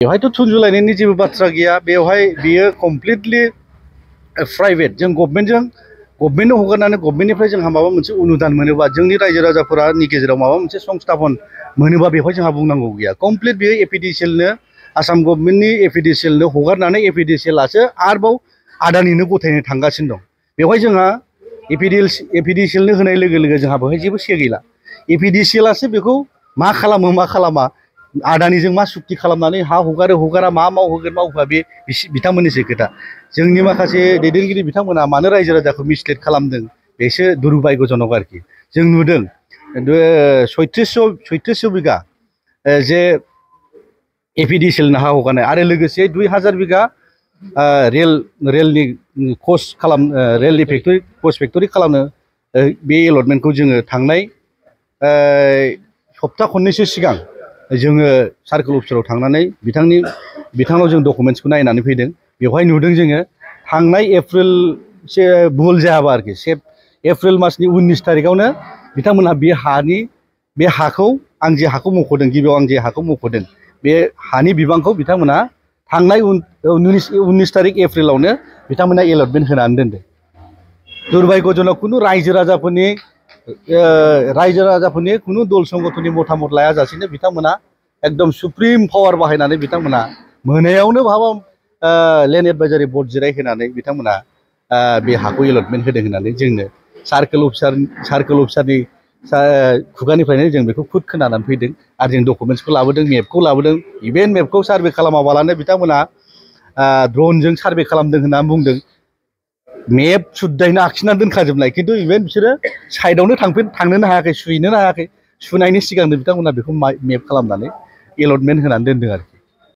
बेवहायथ' थुनजुलायनायनि जेबो बाथ्रा गैया बेवहाय बियो कमप्लिटलि प्राइभेट जों गभर्नमेन्टनो हगारनानै गभर्नमेन्टनिफ्राय जोंहा माबा मोनसे अनुदान मोनोबा जोंनि रायजो राजाफोरनि गेजेराव माबा मोनसे संस्थापन मोनोबा बेवहाय जोंहा बुंनांगौ गैया कमप्लिट बेयो एपिडिसिएलनो आसाम गभर्नमेन्टनि एपिडिसिएलनो हगारनानै एपिडिसिएलासो आरोबाव आदानिनो गथायनो थांगासिनो दं बेवहाय जोंहा एपिडिसिएलनो होनाय लोगो लोगो जोंहा बेवहाय जेबो से गैला एपिडिसिएलासो बेखौ मा खालामो मा खालामा आदानिजों मा सुक्ति खालामनानै हा हगारो हगारा मा मावहोगोन मावहोआ बे बिथांमोननिसो खोथा जोंनि माखासे दैदेनगिरि बिथांमोना मानो रायजो राजाखौ मिसलिड खालामदों बेसो दुर्भाग्यजनक आरोखि जों नुदों 3600 बिगा जे एपिडिसिएलनो हा हगारनाय आरो लोगोसे 2000 बिगा रेलनि रेलनि फेक्टरि खालामनो बे एलटमेन्टखौ जोङो थांनाय सप्ता खननैसो सिगां जोङो सार्कोल अफिसाराव थांनानै बिथांनाव जों डकुमेन्ट्सखौ नायनानै फैदों बेवहाय नुदों जोङो थांनाय एप्रिलसे भुल जायाबा आरोखि एप्रिल मासनि 19 तारिखआवनो बिथांमोनहा बे हाखौ आं जे हाखौ मख'दों गिबियाव आं जे हाखौ मख'दों बे हानि बिबांखौ बिथांमोना थांनाय 19 तारिख एप्रिलावनो बिथांमोना एलटमेन्ट होनानै दोनदों दुर्भाग्यजनक कुनु रायजो राजाफोरनि कुनु दल संगठननि मतामत लायाजासेनो बिथांमोना एकदम सुप्रिम पावार बाहायनानै बिथांमोना मोनायावनो भाबा लेन्ड एडभाइजारि बर्ड जिरायहोनानै बिथांमोना बे हाखौ एलटमेन्ट होदों होननानै जोंनो सार्कोल अफिसारनि खुगानिफ्रायनो जों बेखौ खुद खोनानानै फैदों आरो जों डकुमेन्ट्सखौ लाबोदों मेपखौ लाबोदों इभेन मेपखौ सार्भे खालामाबालानो बिथांमोना ड्रनजों सार्भे खालामदों होननानै बुंदों मेप सुद्दायैनो आखिनानै दोनखाजोबनाय खिन्थु इभेन बिसोरो साइडआवनो थांनोनो हायाखै सुहैनोनो हायाखै सुनायनि सिगांनो बिथांमोना बेखौ मेप खालामनानै एलटमेन्ट होनानै दोनदों आरोखि